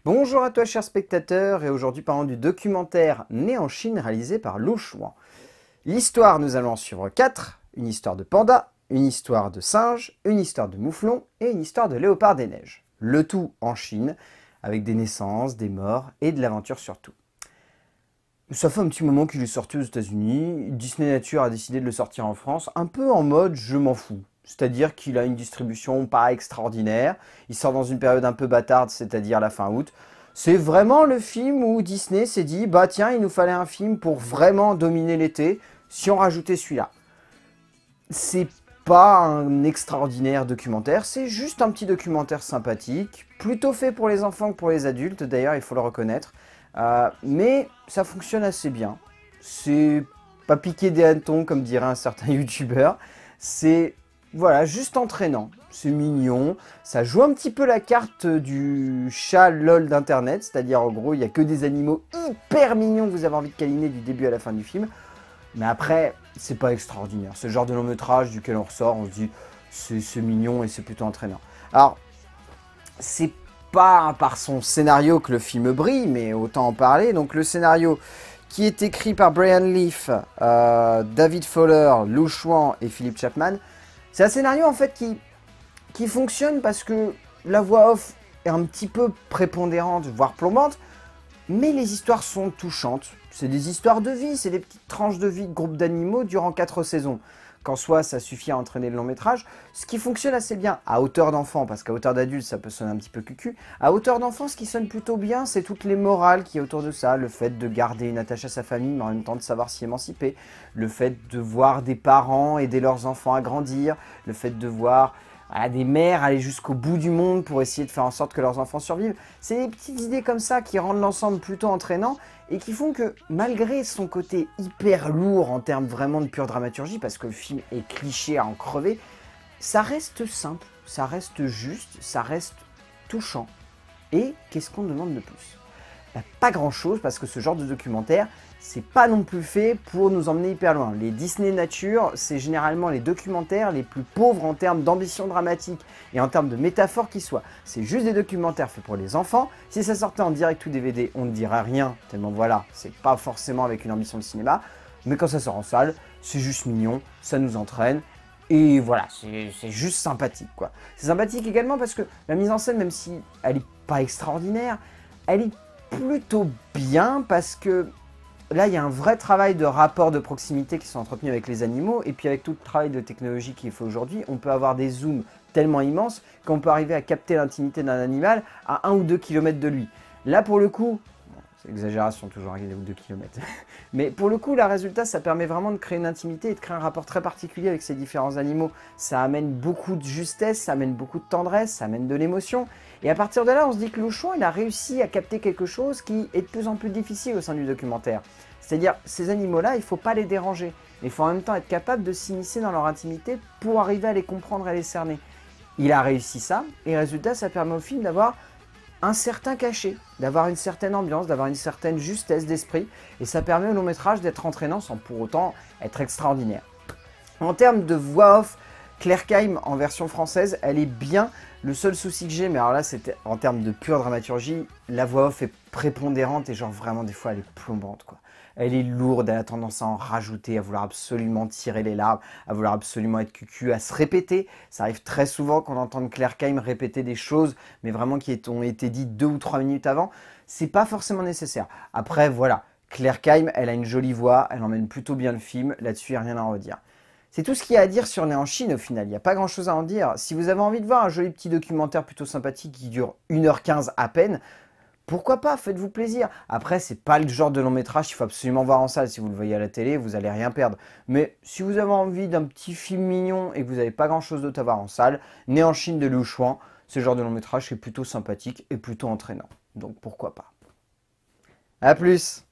Bonjour à toi chers spectateurs, et aujourd'hui parlons du documentaire Né en Chine réalisé par Lu Xuan. L'histoire, nous allons en suivre 4, une histoire de panda, une histoire de singe, une histoire de mouflon et une histoire de léopard des neiges. Le tout en Chine, avec des naissances, des morts et de l'aventure surtout. Ça fait un petit moment qu'il est sorti aux États-Unis, Disney Nature a décidé de le sortir en France, un peu en mode je m'en fous. C'est-à-dire qu'il a une distribution pas extraordinaire, il sort dans une période un peu bâtarde, c'est-à-dire la fin août. C'est vraiment le film où Disney s'est dit, bah tiens, il nous fallait un film pour vraiment dominer l'été, si on rajoutait celui-là. C'est pas un extraordinaire documentaire, c'est juste un petit documentaire sympathique, plutôt fait pour les enfants que pour les adultes, d'ailleurs, il faut le reconnaître. Mais ça fonctionne assez bien. C'est pas piqué des hannetons, comme dirait un certain youtubeur. C'est voilà, juste entraînant. C'est mignon. Ça joue un petit peu la carte du chat LOL d'internet. C'est-à-dire, en gros, il n'y a que des animaux hyper mignons que vous avez envie de câliner du début à la fin du film. Mais après, c'est pas extraordinaire. C'est le genre de long métrage duquel on ressort, on se dit c'est mignon et c'est plutôt entraînant. Alors, c'est pas par son scénario que le film brille, mais autant en parler. Donc le scénario qui est écrit par Brian Leaf, David Fowler, Lu Xuan et Philip Chapman, c'est un scénario en fait qui fonctionne parce que la voix off est un petit peu prépondérante, voire plombante, mais les histoires sont touchantes. C'est des histoires de vie, c'est des petites tranches de vie de groupes d'animaux durant 4 saisons. Qu'en soi, ça suffit à entraîner le long métrage, ce qui fonctionne assez bien à hauteur d'enfant, parce qu'à hauteur d'adulte, ça peut sonner un petit peu cucu. À hauteur d'enfant, ce qui sonne plutôt bien, c'est toutes les morales qui y a autour de ça, le fait de garder une attache à sa famille, mais en même temps de savoir s'y émanciper, le fait de voir des parents aider leurs enfants à grandir, le fait de voir des mères aller jusqu'au bout du monde pour essayer de faire en sorte que leurs enfants survivent. C'est des petites idées comme ça qui rendent l'ensemble plutôt entraînant et qui font que malgré son côté hyper lourd en termes vraiment de pure dramaturgie, parce que le film est cliché à en crever, ça reste simple, ça reste juste, ça reste touchant. Et qu'est-ce qu'on demande de plus? Pas grand chose, parce que ce genre de documentaire, c'est pas non plus fait pour nous emmener hyper loin. Les Disney Nature, c'est généralement les documentaires les plus pauvres en termes d'ambition dramatique et en termes de métaphore qui soient. C'est juste des documentaires faits pour les enfants. Si ça sortait en direct ou DVD, on ne dirait rien, tellement voilà, c'est pas forcément avec une ambition de cinéma. Mais quand ça sort en salle, c'est juste mignon, ça nous entraîne. Et voilà, c'est juste sympathique quoi. C'est sympathique également parce que la mise en scène, même si elle est pas extraordinaire, elle est plutôt bien parce que là, il y a un vrai travail de rapport de proximité qui sont entretenus avec les animaux, et puis avec tout le travail de technologie qu'il faut aujourd'hui, on peut avoir des zooms tellement immenses qu'on peut arriver à capter l'intimité d'un animal à 1 ou 2 km de lui. Là, pour le coup, c'est exagération toujours, 1 ou 2 km, mais pour le coup, le résultat, ça permet vraiment de créer une intimité et de créer un rapport très particulier avec ces différents animaux. Ça amène beaucoup de justesse, ça amène beaucoup de tendresse, ça amène de l'émotion, et à partir de là, on se dit que Lu Xuan, il a réussi à capter quelque chose qui est de plus en plus difficile au sein du documentaire. C'est-à-dire, ces animaux-là, il ne faut pas les déranger. Mais il faut en même temps être capable de s'immiscer dans leur intimité pour arriver à les comprendre et les cerner. Il a réussi ça, et résultat, ça permet au film d'avoir un certain cachet, d'avoir une certaine ambiance, d'avoir une certaine justesse d'esprit, et ça permet au long métrage d'être entraînant sans pour autant être extraordinaire. En termes de voix off, Claire Kaim en version française, elle est bien. Le seul souci que j'ai, mais alors là c'était en termes de pure dramaturgie, la voix off est prépondérante et genre vraiment des fois elle est plombante quoi. Elle est lourde, elle a tendance à en rajouter, à vouloir absolument tirer les larmes, à vouloir absolument être cucu, à se répéter. Ça arrive très souvent qu'on entende Claire Kaim répéter des choses, mais vraiment qui ont été dites 2 ou 3 minutes avant. C'est pas forcément nécessaire. Après voilà, Claire Kaim, elle a une jolie voix, elle emmène plutôt bien le film, là-dessus il n'y a rien à en redire. C'est tout ce qu'il y a à dire sur Né en Chine au final, il n'y a pas grand chose à en dire. Si vous avez envie de voir un joli petit documentaire plutôt sympathique qui dure 1h15 à peine, pourquoi pas, faites-vous plaisir. Après, c'est pas le genre de long métrage qu'il faut absolument voir en salle. Si vous le voyez à la télé, vous allez rien perdre. Mais si vous avez envie d'un petit film mignon et que vous n'avez pas grand chose d'autre à voir en salle, Né en Chine de Lu Xuan, ce genre de long métrage est plutôt sympathique et plutôt entraînant. Donc pourquoi pas. A plus!